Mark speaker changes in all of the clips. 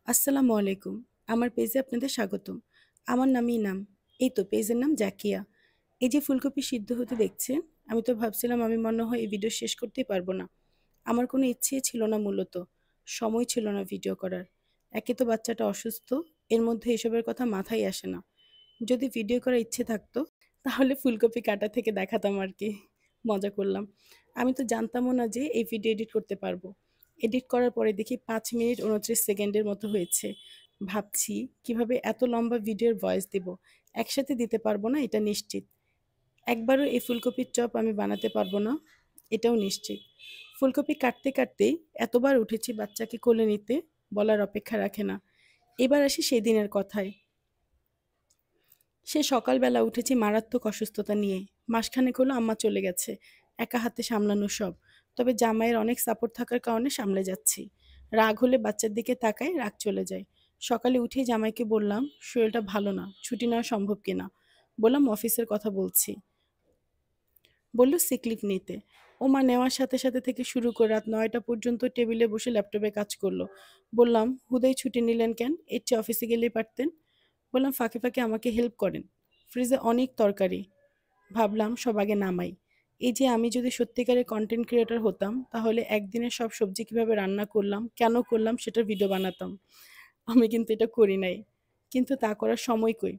Speaker 1: আসসালামু আলাইকুম। আমার পেজে আপনাদের স্বাগতম। আমার নাম ইনাম। এই তো পেজের নাম জাকিয়া। এই যে ফুলকপি সিদ্ধ হতে দেখছেন, আমি তো ভাবছিলাম আমি মনে হয় এই ভিডিও শেষ করতেই পারবো না। আমার কোনো ইচ্ছেই ছিল না মূলত। সময় ছিল না ভিডিও করার। একে তো বাচ্চাটা অসুস্থ, এর মধ্যে এসবের কথা মাথায় আসে না। যদি ভিডিও করার ইচ্ছে থাকতো, তাহলে ফুলকপি কাটা থেকে দেখাতাম আরকি। মজা করলাম। আমি তো জানতামও না যে এই ভিডিও এডিট করতে পারবো। এডিট করার পরে দেখি ৫ মিনিট ২৯ সেকেন্ডের মতো হয়েছে। ভাবছি কিভাবে এত লম্বা ভিডিওর ভয়েস দিব। একসাথে দিতে পারবো না এটা নিশ্চিত। একবারও এই ফুলকপির চপ আমি বানাতে পারবো না, এটাও নিশ্চিত। ফুলকপি কাটতে কাটতেই এতবার উঠেছি বাচ্চাকে কোলে নিতে, বলার অপেক্ষা রাখে না। এবার আসি সেদিনের কথায়। সে সকালবেলা উঠেছি মারাত্মক অসুস্থতা নিয়ে। মাসখানেক হলো আম্মা চলে গেছে। একা হাতে সামলানো সব। তবে জামাইয়ের অনেক সাপোর্ট থাকার কারণে সামলে যাচ্ছি। রাগ হলে বাচ্চার দিকে তাকাই, রাগ চলে যায়। সকালে উঠেই জামাইকে বললাম, শরীরটা ভালো না, ছুটি নেওয়া সম্ভব কিনা। বললাম অফিসের কথা বলছি। বলল সিক লিভ নিতে। ও মা নেওয়ার সাথে সাথে থেকে শুরু করে রাত ৯টা পর্যন্ত টেবিলে বসে ল্যাপটপে কাজ করলো। বললাম, হুদাই ছুটি নিলেন কেন? এর চেয়ে অফিসে গেলেই পারতেন। বললাম, ফাঁকে ফাঁকে আমাকে হেল্প করেন। ফ্রিজে অনেক তরকারি। ভাবলাম সব আগে নামাই। এই যে আমি যদি সত্যিকারের কন্টেন্ট ক্রিয়েটর হতাম, তাহলে একদিনে সব সবজি কিভাবে রান্না করলাম, কেন করলাম সেটার ভিডিও বানাতাম। আমি কিন্তু এটা করি নাই। কিন্তু তা করার সময় কই?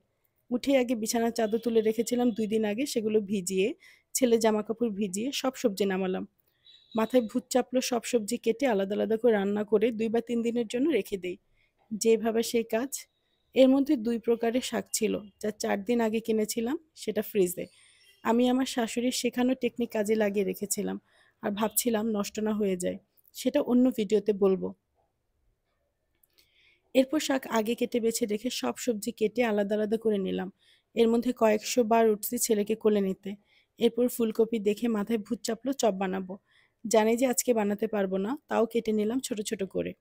Speaker 1: উঠে আগে বিছানার চাদর তুলে রেখেছিলাম ২ দিন আগে, সেগুলো ভিজিয়ে, ছেলের জামাকাপড় ভিজিয়ে সব সবজি নামালাম। মাথায় ভূত চাপলো, সব সবজি কেটে আলাদা আলাদা করে রান্না করে ২ বা ৩ দিনের জন্য রেখে দেই। যেভাবে সেই কাজ। এর মধ্যে ২ প্রকারের শাক ছিল, যা ৪ দিন আগে কিনেছিলাম, সেটা ফ্রিজে। আমি আমার শাশুড়ির শেখানো টেকনিক কাজে লাগিয়ে রেখেছিলাম। আর ভাবছিলাম নষ্ট না হয়ে যায়। সেটা অন্য ভিডিওতে বলবো। এরপর শাক আগে কেটে বেছে রেখে সব সবজি কেটে আলাদা আলাদা করে নিলাম। এর মধ্যে কয়েকশো বার উঠছি ছেলেকে কোলে নিতে। এরপর ফুলকপি দেখে মাথায় ভূত চাপলো চপ বানাবো। জানি যে আজকে বানাতে পারবো না, তাও কেটে নিলাম ছোট ছোট করে।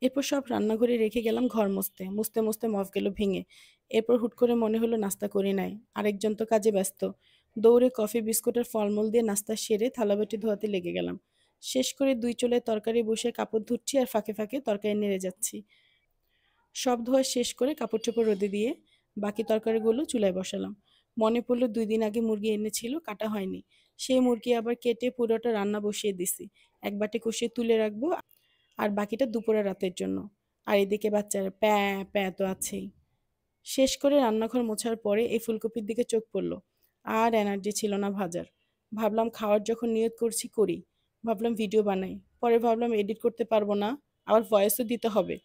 Speaker 1: এরপর সব রান্নাঘরে রেখে গেলাম ঘর মুছতে। মুছতে মুছতে মফ গেল ভেঙে। এরপর হুট করে মনে হলো নাস্তা করি নাই। আরেকজন তো কাজে ব্যস্ত। দৌড়ে কফি বিস্কুট আর ফলমূল দিয়ে নাস্তা সেরে থালাবাটি ধোয়াতে লেগে গেলাম। শেষ করে ২ চুলায় তরকারি বসিয়ে কাপড় ধুচ্ছি আর ফাঁকে ফাঁকে তরকারি নেড়ে যাচ্ছি। সব ধোয়া শেষ করে কাপড়-চোপড় রোদে দিয়ে বাকি তরকারিগুলো চুলায় বসালাম। মনে পড়ল ২ দিন আগে মুরগি এনেছিল, কাটা হয়নি। সেই মুরগি আবার কেটে পুরোটা রান্না বসিয়ে দিছি। এক বাটি কষিয়ে তুলে রাখবো আর বাকিটা দুপুরে রাতের জন্য। আর এদিকে বাচ্চার প্যাঁ প্যাঁ তো আছেই। শেষ করে রান্নাঘর মোছার পরে এই ফুলকপির দিকে চোখ পড়ল। আর এনার্জি ছিল না ভাজার। ভাবলাম খাওয়ার যখন নিয়ত করছি করি। ভাবলাম ভিডিও বানাই। পরে ভাবলাম এডিট করতে পারবো না। আবার ভয়েসও দিতে হবে।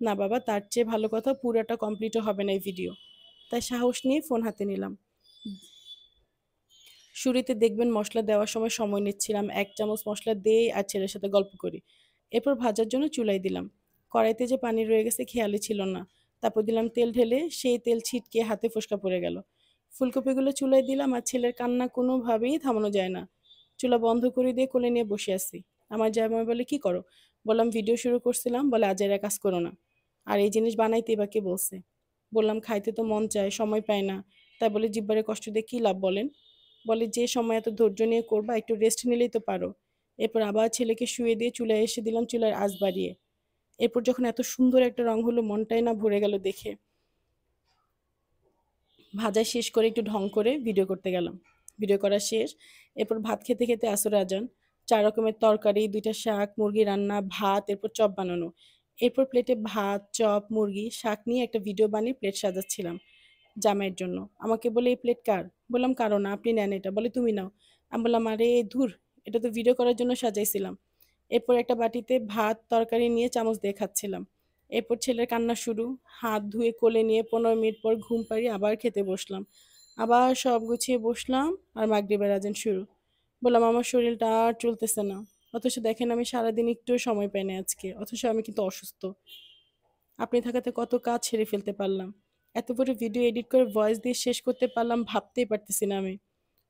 Speaker 1: না বাবা, তার চেয়ে ভালো কথা পুরাটা কমপ্লিটও হবে না এই ভিডিও। তাই সাহস নিয়ে ফোন হাতে নিলাম। শুরুতে দেখবেন মসলা দেওয়ার সময় সময় নিচ্ছিলাম। ১ চামচ মসলা দেই আর ছেলের সাথে গল্প করি। এরপর ভাজার জন্য চুলায় দিলাম। কড়াইতে যে পানি রয়ে গেছে খেয়ালই ছিল না। তারপর দিলাম তেল ঢেলে, সেই তেল ছিটকে হাতে ফোস্কা পড়ে গেল। ফুলকপিগুলো চুলায় দিলাম আর ছেলের কান্না কোনোভাবেই থামানো যায় না। চুলা বন্ধ করে দিয়ে কোলে নিয়ে বসে আছি। আমার জামাই বলে, "কি করো?" বললাম, "ভিডিও শুরু করছিলাম।" বলে, "আজ এরা কাজ করো না।" আর এই জিনিস বানাইতেই বা কে বলছে? বললাম, "খাইতে তো মন চায়, সময় পায় না।" তাই বলে জিহ্বারে কষ্ট দিয়ে কী লাভ বলেন? বলে, "যে সময় এত ধৈর্য নিয়ে করবা, একটু রেস্ট নিলেই তো পারো।" এরপর আবার ছেলেকে শুইয়ে দিয়ে চুলায় এসে দিলাম চুলার আঁচ বাড়িয়ে। এরপর যখন এত সুন্দর একটা রং হলো, মনটাই না ভরে গেল দেখে। ভাজা শেষ করে একটু ঢং করে ভিডিও করতে গেলাম। ভিডিও করা শেষ। এরপর ভাত খেতে খেতে আসরের আজান। ৪ রকমের তরকারি, ২ টা শাক, মুরগি রান্না, ভাত, এরপর চপ বানানো। এরপর প্লেটে ভাত, চপ, মুরগি, শাক নিয়ে একটা ভিডিও বানিয়ে প্লেট সাজাচ্ছিলাম জামাইয়ের জন্য। আমাকে বলে, "এই প্লেট কার?" বললাম, "কারো না, আপনি নেন এটা।" বলে, "তুমি নাও।" আমি বললাম, "আরে ধুর! এটা তো ভিডিও করার জন্য সাজাইছিলাম।" এরপর একটা বাটিতে ভাত, তরকারি নিয়ে চামচ দিয়ে খাচ্ছিলাম। এরপর ছেলের কান্না শুরু। হাত ধুয়ে কোলে নিয়ে ১৫ মিনিট পর ঘুম পাড়িয়ে আবার খেতে বসলাম। আবার সব গুছিয়ে বসলাম আর মাগরিবের আজান শুরু। বললাম, "আমার শরীরটা আর চলতেছে না।" অথচ দেখেন আমি সারাদিন একটুও সময় পাই নাই আজকে। অথচ আমি কিন্তু অসুস্থ। আপনি থাকাতে কত কাজ ছেড়ে ফেলতে পারলাম। এত বড় ভিডিও এডিট করে ভয়েস দিয়ে শেষ করতে পারলাম ভাবতেই পারতেছি না আমি।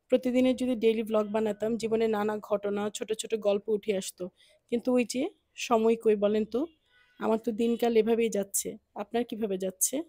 Speaker 1: প্রতিদিনের যদি ডেইলি ভ্লগ বানাতাম, জীবনে নানা ঘটনা, ছোট ছোট গল্প উঠে আসতো। কিন্তু ওই যে সময় কই বলেন তো? আমার তো দিনকাল এভাবেই যাচ্ছে। আপনার কিভাবে যাচ্ছে?